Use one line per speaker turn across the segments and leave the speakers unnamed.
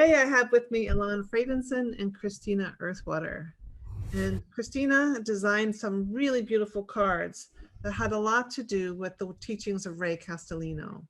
Today I have with me Elan Freydenson and Christina Earthwater. And Christina designed some really beautiful cards that had a lot to do with the teachings of Ray Castellino.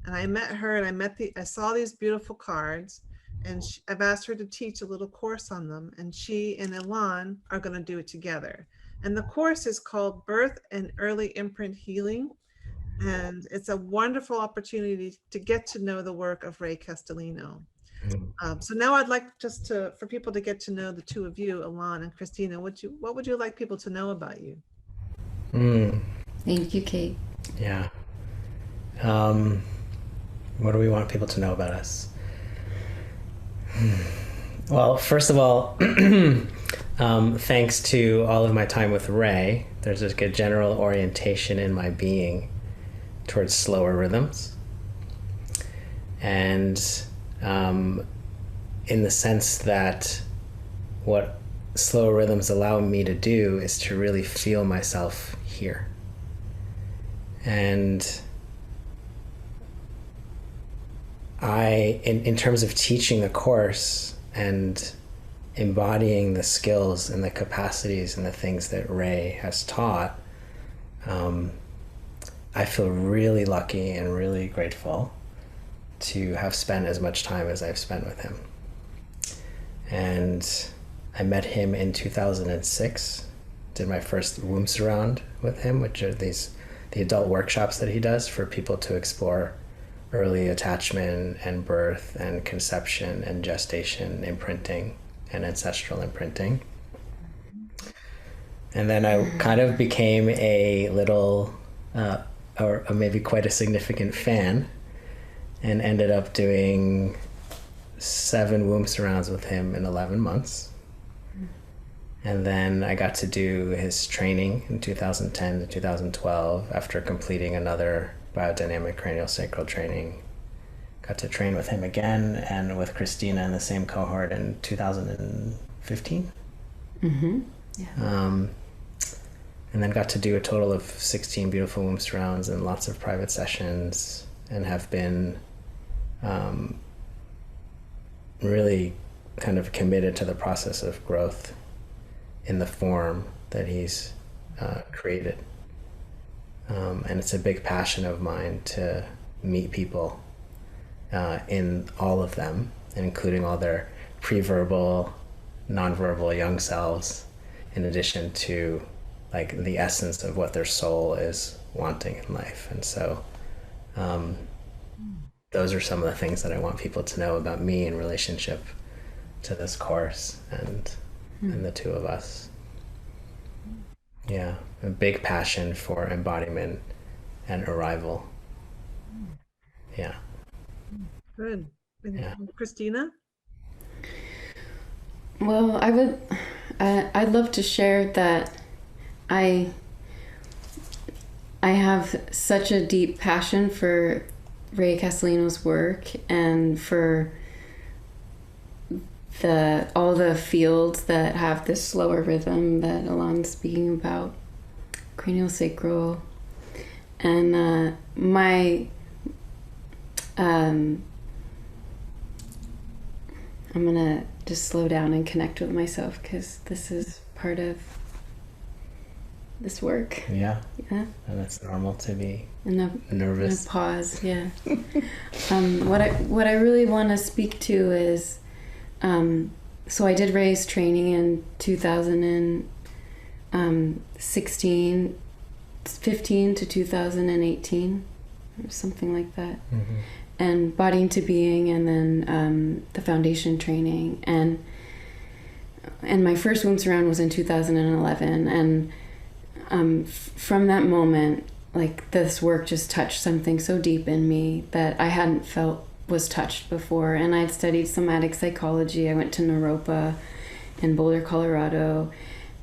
And I met her and I saw these beautiful cards, and I've asked her to teach a little course on them, and she and Elan are going to do it together. And the course is called Birth and Early Imprint Healing. And it's a wonderful opportunity to get to know the work of Ray Castellino. So now I'd like for people to get to know the two of you, Elan and Christina. What would you like people to know about you?
Thank you, Kate.
Yeah. What do we want people to know about us? Well, first of all, thanks to all of my time with Ray, there's a good general orientation in my being towards slower rhythms. And in the sense that what slow rhythms allow me to do is to really feel myself here. And in terms of teaching the course and embodying the skills and the capacities and the things that Ray has taught, I feel really lucky and really grateful to have spent as much time as I've spent with him. And I met him in 2006, did my first womb surround with him, which are the adult workshops that he does for people to explore early attachment and birth and conception and gestation, imprinting and ancestral imprinting. And then I kind of became a little, or maybe quite a significant fan, and ended up doing 7 womb surrounds with him in 11 months. And then I got to do his training in 2010 to 2012 after completing another biodynamic craniosacral training. Got to train with him again and with Christina in the same cohort in 2015.
Mm-hmm. Yeah.
And then got to do a total of 16 beautiful womb surrounds and lots of private sessions, and have been really kind of committed to the process of growth in the form that he's created. And it's a big passion of mine to meet people in all of them, and including all their pre-verbal, non-verbal young selves, in addition to like the essence of what their soul is wanting in life. And so those are some of the things that I want people to know about me in relationship to this course and the two of us. Yeah, a big passion for embodiment and arrival. Yeah.
Good.
Yeah.
Christina?
Well, I'd love to share that I have such a deep passion for Ray Castellino's work and for all the fields that have this slower rhythm that Elan's speaking about, craniosacral, and I'm gonna just slow down and connect with myself because this is part of this work.
Yeah.
Yeah.
And it's normal to be
In
nervous.
a pause, yeah. What I really want to speak to is, so I did Ray's training in 2016, 15 to 2018, or something like that.
Mm-hmm.
And Body into Being, and then the foundation training, and my first womb surround was in 2011, and from that moment, like, this work just touched something so deep in me that I hadn't felt was touched before. And I'd studied somatic psychology. I went to Naropa in Boulder, Colorado,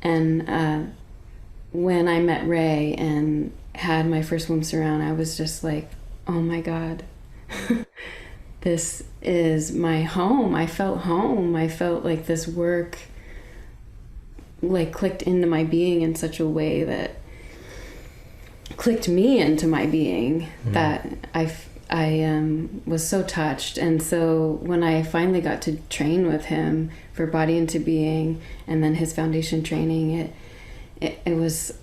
and when I met Ray and had my first womb surround, I was just like, oh my God, this is my home. I felt home. I felt like this work like clicked into my being in such a way that clicked me into my being, that was so touched. And so when I finally got to train with him for Body into Being and then his foundation training, it was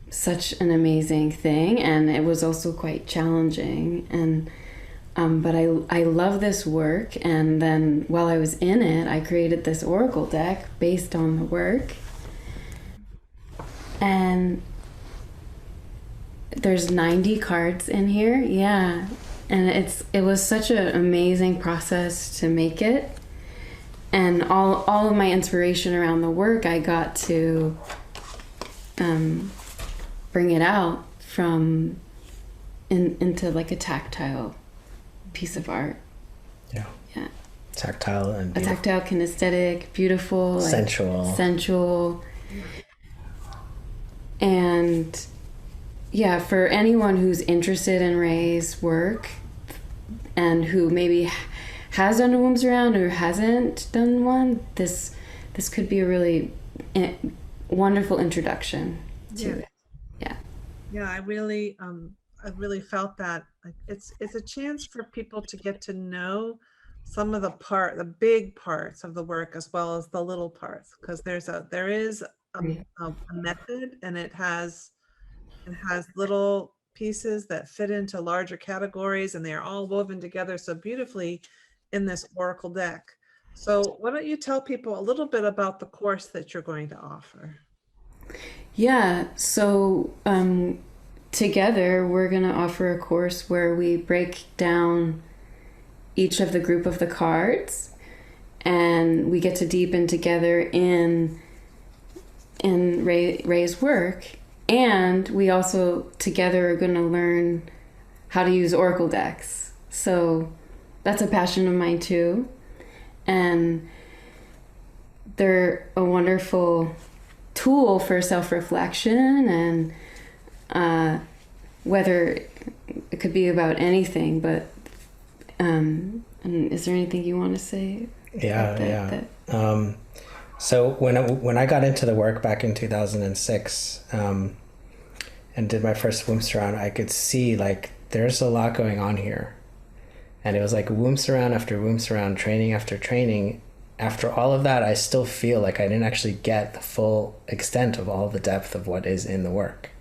such an amazing thing, and it was also quite challenging. And but I love this work, and then while I was in it, I created this oracle deck based on the work. And there's 90 cards in here, yeah. And it was such an amazing process to make it. And all of my inspiration around the work, I got to bring it out from into like a tactile piece of art.
Yeah.
Yeah.
Tactile and
beautiful. A tactile, kinesthetic, beautiful, sensual. And yeah, for anyone who's interested in Ray's work and who maybe has done a womb surround or hasn't done one, this could be a really wonderful introduction to it. Yeah.
Yeah, I really felt that, like, it's a chance for people to get to know some of the big parts of the work as well as the little parts, because there is a method, and it has little pieces that fit into larger categories, and they are all woven together so beautifully in this oracle deck. So why don't you tell people a little bit about the course that you're going to offer?
Yeah, so together we're going to offer a course where we break down each of the group of the cards, and we get to deepen together in Ray's work. And we also together are going to learn how to use oracle decks. So that's a passion of mine too. And they're a wonderful tool for self-reflection, and whether it could be about anything, but and is there anything you want to say?
So when I got into the work back in 2006 and did my first womb surround, I could see like there's a lot going on here, and it was like womb surround after womb surround, training after training. After all of that, I still feel like I didn't actually get the full extent of all the depth of what is in the work.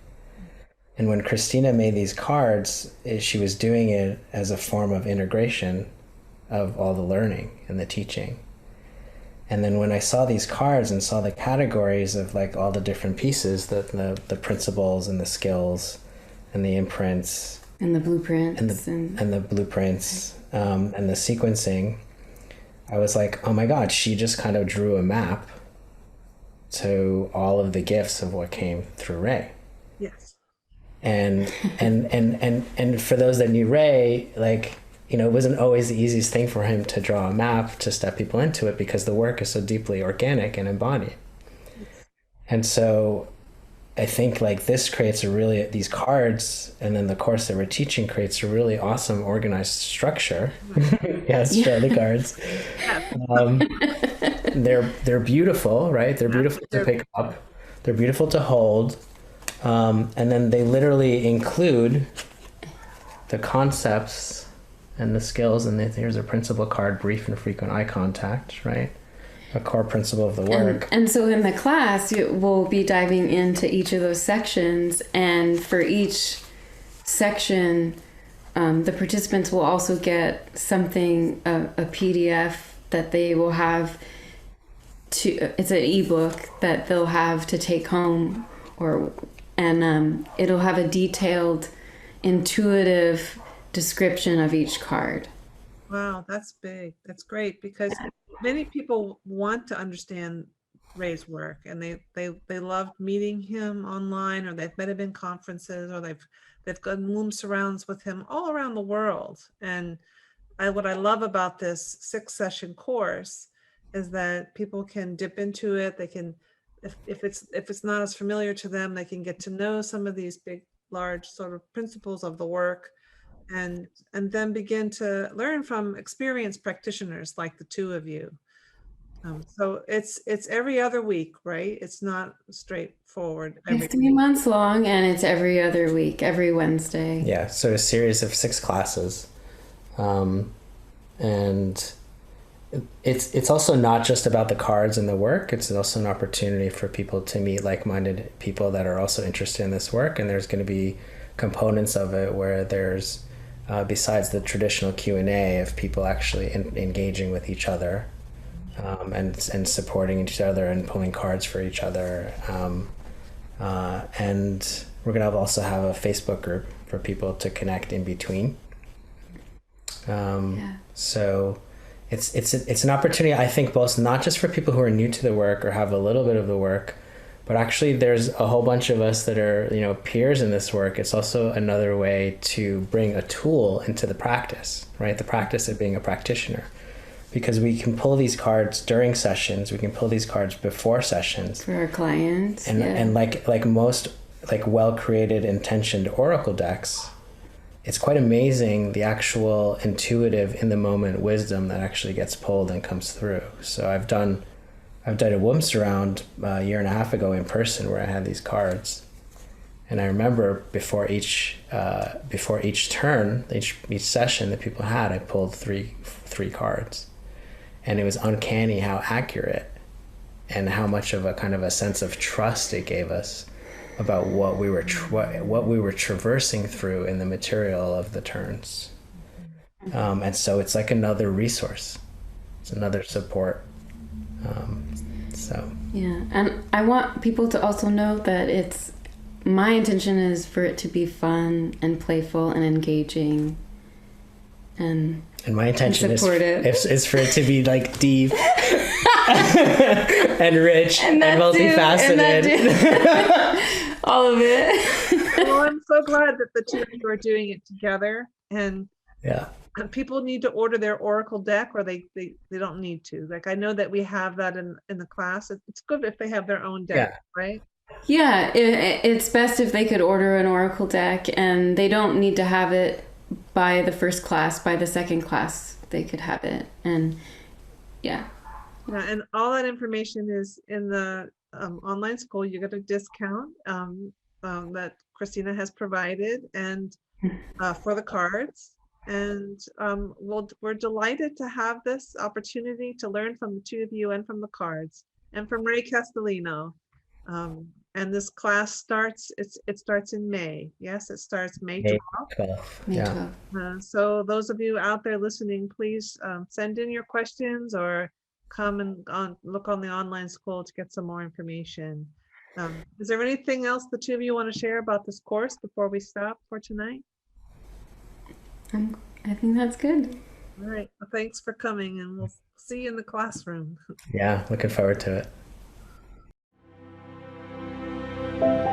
And when Christina made these cards, she was doing it as a form of integration of all the learning and the teaching. And then when I saw these cards and saw the categories of like all the different pieces, the principles and the skills and the imprints
and the blueprints
and the blueprints and the sequencing, I was like, oh my God, she just kind of drew a map to all of the gifts of what came through Ray.
Yes.
And for those that knew Ray, like, you know, it wasn't always the easiest thing for him to draw a map to step people into it, because the work is so deeply organic and embodied. And so I think like this creates these cards, and then the course that we're teaching creates a really awesome organized structure. Yes, show the cards. They're beautiful, right? They're beautiful to pick up. They're beautiful to hold. And then they literally include the concepts and the skills. And here's a principle card: brief and frequent eye contact, right? A core principle of the work.
And so in the class, we'll be diving into each of those sections. And for each section, the participants will also get something, a PDF that they will have it's an ebook that they'll have to take home, and it'll have a detailed, intuitive description of each card.
Wow, that's big. That's great, because many people want to understand Ray's work, and they loved meeting him online, or they've met him in conferences, or they've gone womb surrounds with him all around the world. And what I love about this 6-session course is that people can dip into it. They can, if it's not as familiar to them, they can get to know some of these big, large sort of principles of the work, and then begin to learn from experienced practitioners like the two of you. So it's every other week, right? It's not straightforward every
It's 3 months long, and it's every other week, every Wednesday.
Yeah, so a series of 6 classes. And it's also not just about the cards and the work. It's also an opportunity for people to meet like-minded people that are also interested in this work. And there's going to be components of it where there's, besides the traditional Q&A, of people actually engaging with each other, and supporting each other and pulling cards for each other. And we're going to also have a Facebook group for people to connect in between. So it's an opportunity, I think, both not just for people who are new to the work or have a little bit of the work, but actually there's a whole bunch of us that are, peers in this work. It's also another way to bring a tool into the practice, right? The practice of being a practitioner, because we can pull these cards during sessions. We can pull these cards before sessions
For our clients.
and like most well-created intentioned oracle decks, it's quite amazing the actual intuitive in the moment wisdom that actually gets pulled and comes through. So I've done a womb surround a year and a half ago in person where I had these cards, and I remember before each turn, each session that people had, I pulled three cards, and it was uncanny how accurate and how much of a kind of a sense of trust it gave us about what we were traversing through in the material of the turns. And so it's like another resource. It's another support.
Yeah, and I want people to also know that my intention is for it to be fun and playful and engaging, and
my intention is for it to be like deep and rich and multifaceted.
All of it.
Well, I'm so glad that the two of you are doing it together, and people need to order their oracle deck, or they don't need to. Like, I know that we have that in the class. It's good if they have their own deck, right?
Yeah, it's best if they could order an oracle deck, and they don't need to have it by the first class. By the second class, they could have it, and yeah,
and all that information is in the online school. You get a discount that Christina has provided, and for the cards. And we're delighted to have this opportunity to learn from the two of you and from the cards and from Ray Castellino. And this class starts, it starts in May. Yes, it starts May 12th.
May 12th.
So those of you out there listening, please send in your questions or come and look on the online school to get some more information. Is there anything else the two of you want to share about this course before we stop for tonight?
I think that's good.
All right. Well, thanks for coming, and we'll see you in the classroom.
Yeah, looking forward to it.